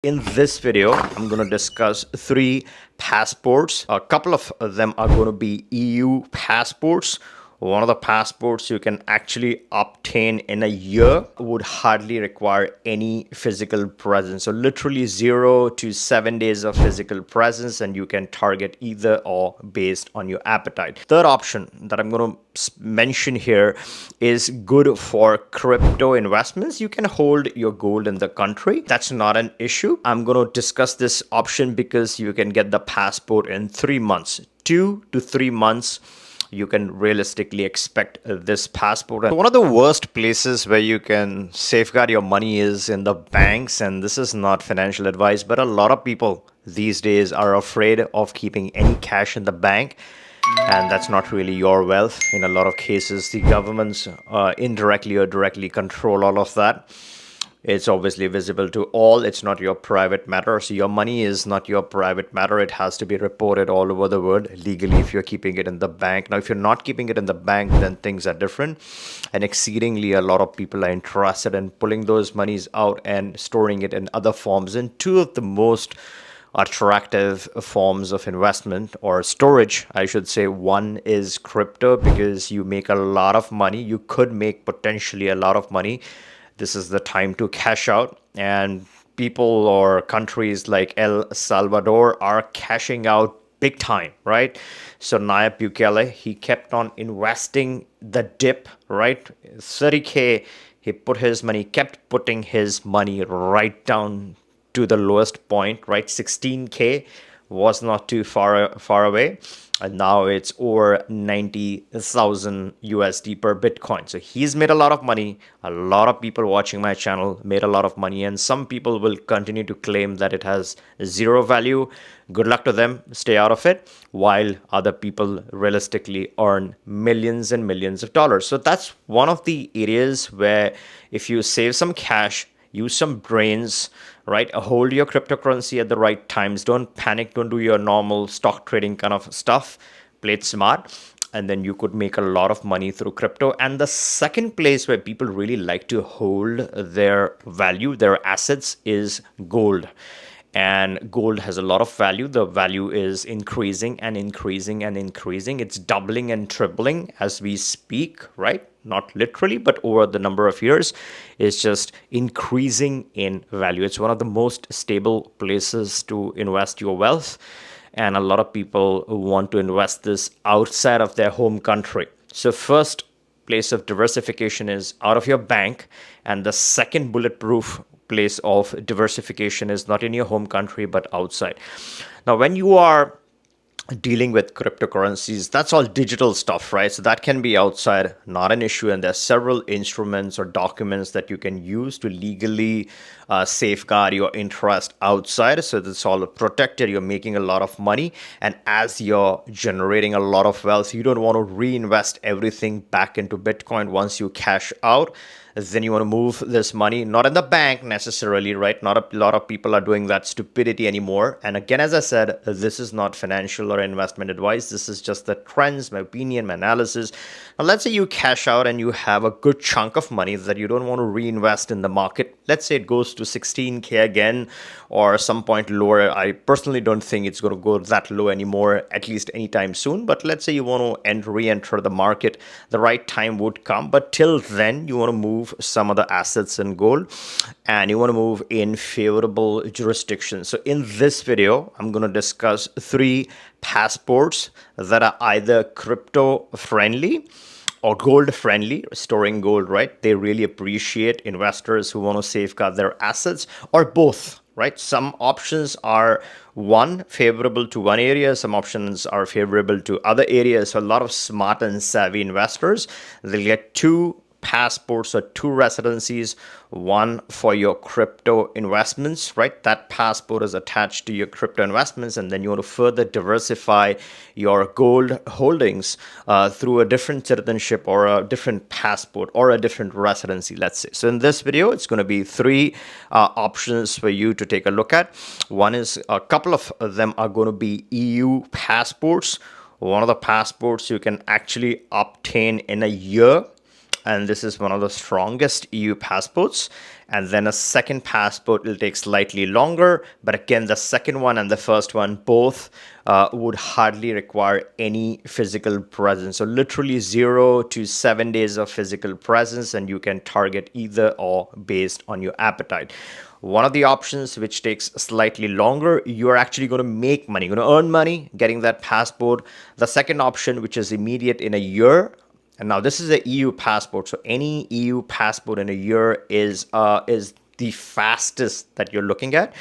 In this video, I'm going to discuss three passports. A couple of them are going to be EU passports. One of the passports you can actually obtain in a year would hardly require any physical presence. So literally 0 to 7 days of physical presence, and you can target either or based on your appetite. Third option that I'm going to mention here is good for crypto investments. You can hold your gold in the country. That's not an issue. I'm going to discuss this option because you can get the passport in 3 months, 2 to 3 months you can realistically expect this passport. And one of the worst places where you can safeguard your money is in the banks. And this is not financial advice, but a lot of people these days are afraid of keeping any cash in the bank. And that's not really your wealth. In a lot of cases, the governments indirectly or directly control all of that. It's obviously visible to all. It's not your private matter. So your money is not your private matter. It has to be reported all over the world legally if you're keeping it in the bank. Now, if you're not keeping it in the bank, then things are different. And exceedingly, a lot of people are interested in pulling those monies out and storing it in other forms. And two of the most attractive forms of investment or storage, I should say. One is crypto, because you make a lot of money. You could make potentially a lot of money. This is the time to cash out, and people or countries like El Salvador are cashing out big time, right? So Nayib Bukele, he kept on investing the dip, right? 30K, he put his money, kept putting his money right down to the lowest point, right? 16K was not too far away, and now it's over 90,000 USD per Bitcoin. So he's made a lot of money. A lot of people watching my channel made a lot of money, and some people will continue to claim that it has zero value. Good luck to them. Stay out of it. While other people realistically earn millions and millions of dollars. So that's one of the areas where if you save some cash, use some brains, right? Hold your cryptocurrency at the right times. Don't panic. Don't do your normal stock trading kind of stuff. Play it smart. And then you could make a lot of money through crypto. And the second place where people really like to hold their value, their assets, is gold. And gold has a lot of value. The value is increasing and increasing and increasing. It's doubling and tripling as we speak, right? Not literally, but over the number of years, it's just increasing in value. It's one of the most stable places to invest your wealth. And a lot of people want to invest this outside of their home country. So first place of diversification is out of your bank. And the second bulletproof place of diversification is not in your home country, but outside. Now, when you are dealing with cryptocurrencies, that's all digital stuff, right? So that can be outside, not an issue. And there's several instruments or documents that you can use to legally safeguard your interest outside. So that's all protected. You're making a lot of money. And as you're generating a lot of wealth, you don't want to reinvest everything back into Bitcoin once you cash out. Then you want to move this money, not in the bank necessarily, right? Not a lot of people are doing that stupidity anymore. And again, as I said, this is not financial or investment advice. This is just the trends, my opinion, my analysis. Now, let's say you cash out and you have a good chunk of money that you don't want to reinvest in the market. Let's say it goes to 16K again, or some point lower. I personally don't think it's going to go that low anymore, at least anytime soon. But let's say you want to re-enter the market. The right time would come. But till then, you want to move some of the assets in gold, and you want to move in favorable jurisdictions. So in this video, I'm going to discuss three passports that are either crypto friendly or gold friendly, storing gold, right? They really appreciate investors who want to safeguard their assets, or both, right? Some options are favorable to one area, some options are favorable to other areas. So a lot of smart and savvy investors, they'll get two passports or two residencies, one for your crypto investments, right? That passport is attached to your crypto investments, and then you want to further diversify your gold holdings through a different citizenship or a different passport or a different residency, let's say. So in this video, it's going to be three options for you to take a look at. One is, a couple of them are going to be EU passports. One of the passports you can actually obtain in a year, and this is one of the strongest EU passports. And then a second passport will take slightly longer, but again, the second one and the first one both would hardly require any physical presence. So literally 0 to 7 days of physical presence, and you can target either or based on your appetite. One of the options which takes slightly longer, you're actually going to make money, you're going to earn money getting that passport. The second option, which is immediate in a year, and now this is an EU passport. So any EU passport in a year is the fastest that you're looking at.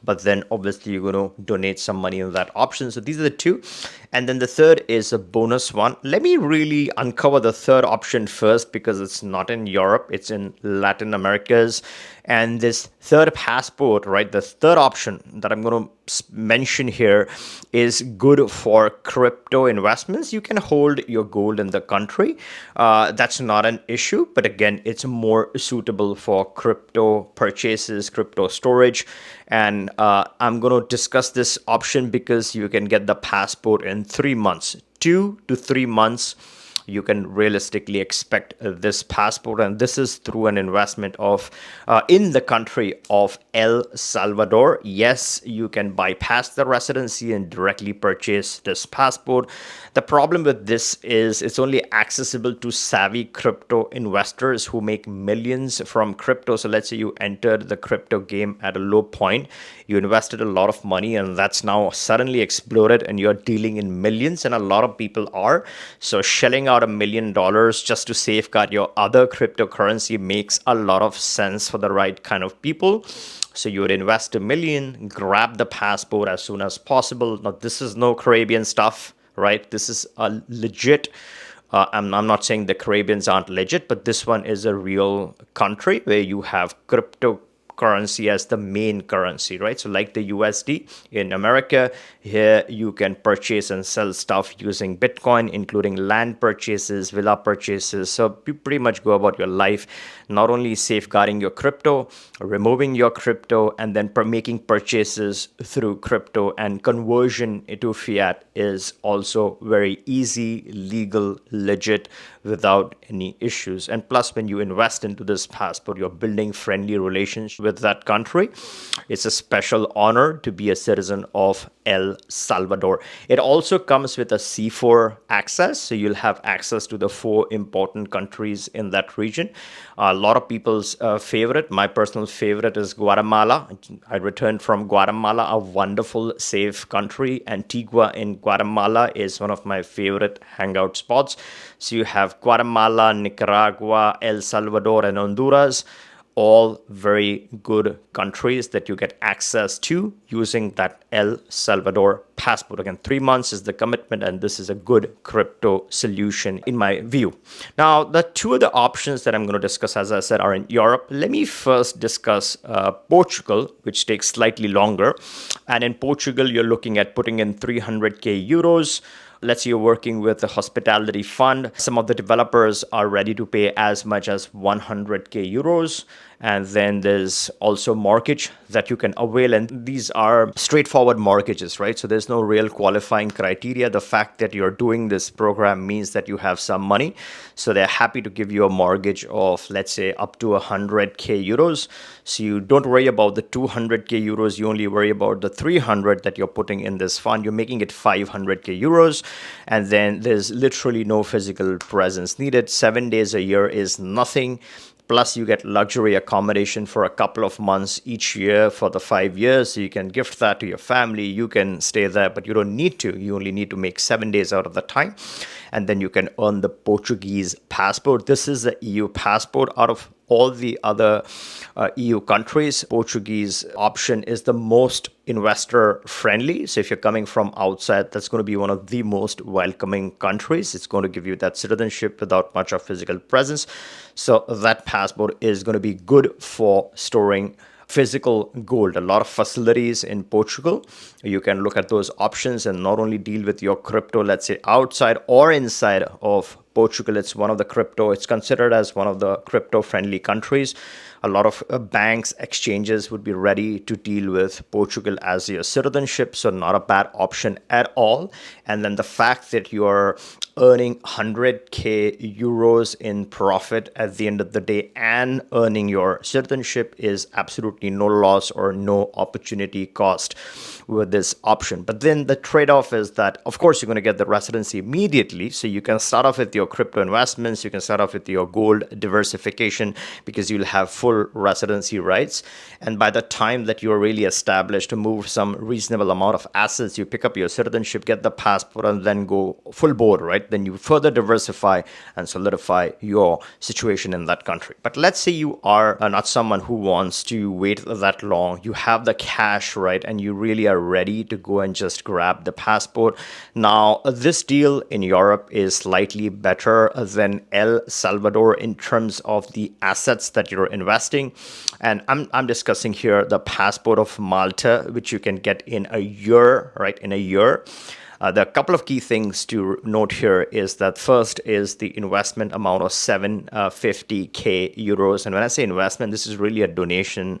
But then obviously you're going to donate some money on that option. So these are the two. And then the third is a bonus one. Let me really uncover the third option first because it's not in Europe, it's in Latin Americas. And this third passport, right, the third option that I'm going to mention here is good for crypto investments. You can hold your gold in the country. That's not an issue. But again, it's more suitable for crypto purchases, crypto storage. And I'm going to discuss this option because you can get the passport in 3 months, 2 to 3 months. You can realistically expect this passport, and this is through an investment of in the country of El Salvador. Yes, you can bypass the residency and directly purchase this passport. The problem with this is it's only accessible to savvy crypto investors who make millions from crypto. So let's say you entered the crypto game at a low point, you invested a lot of money, and that's now suddenly exploded, and you're dealing in millions, and a lot of people are. So shelling out $1 million just to safeguard your other cryptocurrency makes a lot of sense for the right kind of people. So you would invest $1 million, grab the passport as soon as possible. Now, this is no Caribbean stuff, right? This is a legit. I'm not saying the Caribbeans aren't legit, but this one is a real country where you have cryptocurrency as the main currency, right? So like the USD in America, here you can purchase and sell stuff using Bitcoin, including land purchases, villa purchases. So you pretty much go about your life, not only safeguarding your crypto, removing your crypto, and then making purchases through crypto, and conversion into fiat is also very easy, legal, legit, without any issues. And plus, when you invest into this passport, you're building friendly relations with that country. It's a special honor to be a citizen of El Salvador. It also comes with a C4 access, so you'll have access to the 4 important countries in that region. A lot of people's favorite, my personal favorite, is Guatemala. I returned from Guatemala, a wonderful, safe country. Antigua in Guatemala is one of my favorite hangout spots. So you have Guatemala, Nicaragua, El Salvador, and Honduras. All very good countries that you get access to using that El Salvador passport. Again, 3 months is the commitment, and this is a good crypto solution in my view. Now, the two other options that I'm going to discuss, as I said, are in Europe. Let me first discuss Portugal, which takes slightly longer. And in Portugal, you're looking at putting in 300k euros. Let's say you're working with a hospitality fund. Some of the developers are ready to pay as much as 100k euros. And then there's also mortgage that you can avail. And these are straightforward mortgages, right? So there's no real qualifying criteria. The fact that you're doing this program means that you have some money. So they're happy to give you a mortgage of, let's say, up to 100k euros. So you don't worry about the 200k euros. You only worry about the 300 that you're putting in this fund. You're making it 500k euros. And then there's literally no physical presence needed. 7 days a year is nothing. Plus, you get luxury accommodation for a couple of months each year for the 5 years. So you can gift that to your family. You can stay there, but you don't need to. You only need to make 7 days out of the time. And then you can earn the Portuguese passport. This is the EU passport. Out of all the other EU countries, Portuguese option is the most investor friendly. So if you're coming from outside, that's going to be one of the most welcoming countries. It's going to give you that citizenship without much of physical presence. So that passport is going to be good for storing physical gold. A lot of facilities in Portugal. You can look at those options and not only deal with your crypto, let's say outside or inside of Portugal, it's one of the crypto, it's considered as one of the crypto friendly countries. A lot of banks, exchanges would be ready to deal with Portugal as your citizenship. So, not a bad option at all. And then the fact that you're earning 100k euros in profit at the end of the day and earning your citizenship is absolutely no loss or no opportunity cost with this option. But then the trade-off is that, of course, you're going to get the residency immediately. So you can start off with your crypto investments, you can start off with your gold diversification because you'll have full residency rights. And by the time that you're really established to move some reasonable amount of assets, you pick up your citizenship, get the passport, and then go full board, right? Then you further diversify and solidify your situation in that country. But let's say you are not someone who wants to wait that long. You have the cash, right? And you really are ready to go and just grab the passport. Now, this deal in Europe is slightly better than El Salvador in terms of the assets that you're investing. And I'm discussing here the passport of Malta, which you can get in a year, right? In a year. The couple of key things to note here is that first is the investment amount of 750k euros. And when I say investment, this is really a donation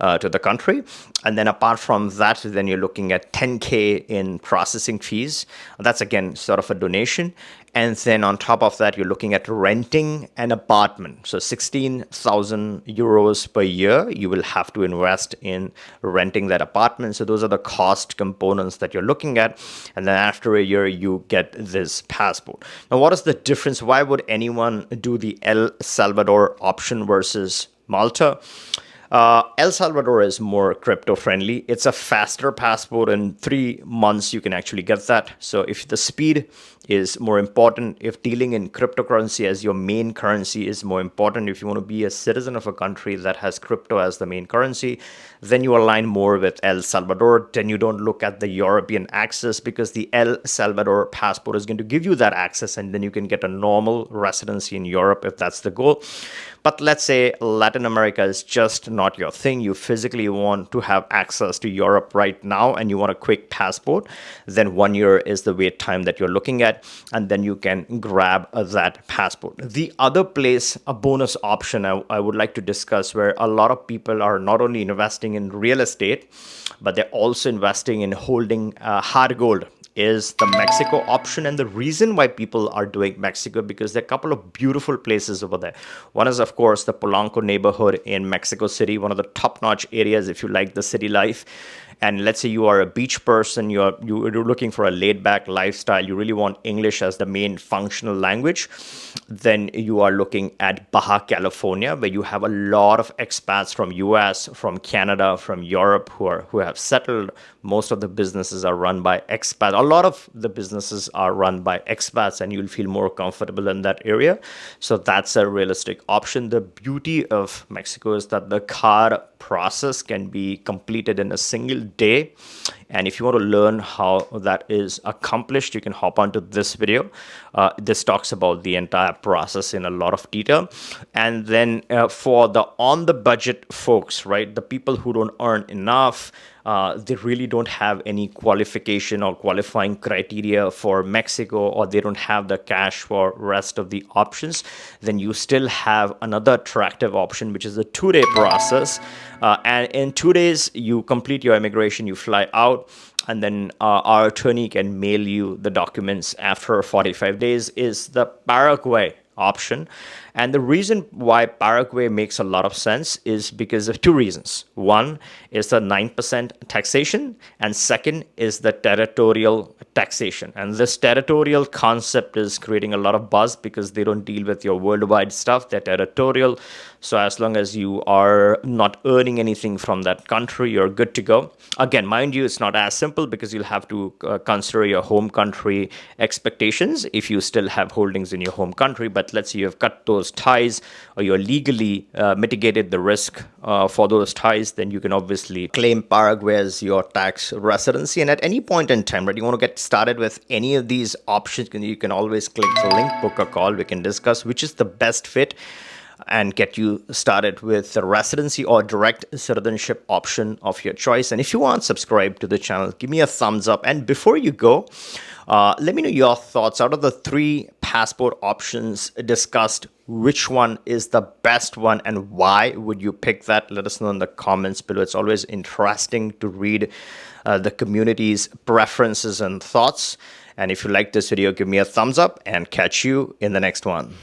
to the country. And then apart from that, then you're looking at 10k in processing fees. That's again sort of a donation. And then on top of that, you're looking at renting an apartment. So 16,000 euros per year, you will have to invest in renting that apartment. So those are the cost components that you're looking at. And then after a year, you get this passport. Now, what is the difference? Why would anyone do the El Salvador option versus Malta? El Salvador is more crypto friendly. It's a faster passport. In 3 months, you can actually get that. So if the speed is more important, if dealing in cryptocurrency as your main currency is more important, if you want to be a citizen of a country that has crypto as the main currency, then you align more with El Salvador. Then you don't look at the European access because the El Salvador passport is going to give you that access, and then you can get a normal residency in Europe if that's the goal. But let's say Latin America is just not your thing. You physically want to have access to Europe right now and you want a quick passport, then 1 year is the wait time that you're looking at, and then you can grab that passport. The other place, a bonus option I would like to discuss, where a lot of people are not only investing in real estate, but they're also investing in holding hard gold, is the Mexico option. And the reason why people are doing Mexico, because there are a couple of beautiful places over there. One is, of course, the Polanco neighborhood in Mexico City, one of the top-notch areas if you like the city life. And let's say you are a beach person, you're looking for a laid-back lifestyle, you really want English as the main functional language, then you are looking at Baja California, where you have a lot of expats from US, from Canada, from Europe who have settled. Most of the businesses are run by expats. A lot of the businesses are run by expats, and you'll feel more comfortable in that area. So that's a realistic option. The beauty of Mexico is that the card process can be completed in a single day. And if you want to learn how that is accomplished, you can hop onto this video. This talks about the entire process in a lot of detail. And then for the on the budget folks, right, the people who don't earn enough, they really don't have any qualification or qualifying criteria for Mexico, or they don't have the cash for rest of the options, then you still have another attractive option, which is a 2-day process. And in 2 days, you complete your immigration, you fly out, and then our attorney can mail you the documents after 45 days, is the Paraguay option. And the reason why Paraguay makes a lot of sense is because of 2 reasons. One is the 9% taxation, and second is the territorial taxation. And this territorial concept is creating a lot of buzz because they don't deal with your worldwide stuff. They're territorial. So as long as you are not earning anything from that country, you're good to go. Again, mind you, it's not as simple because you'll have to consider your home country expectations if you still have holdings in your home country. But let's say you have cut those ties, or you're legally mitigated the risk for those ties, then you can obviously claim Paraguay as your tax residency. And at any point in time, right, you want to get started with any of these options, you can always click the link, book a call, we can discuss which is the best fit. and get you started with the residency or direct citizenship option of your choice. And if you want, subscribe to the channel, give me a thumbs up. And before you go, let me know your thoughts. Out of the 3 passport options discussed, which one is the best one and why would you pick that? Let us know in the comments below. It's always interesting to read the community's preferences and thoughts. And if you like this video, give me a thumbs up and catch you in the next one.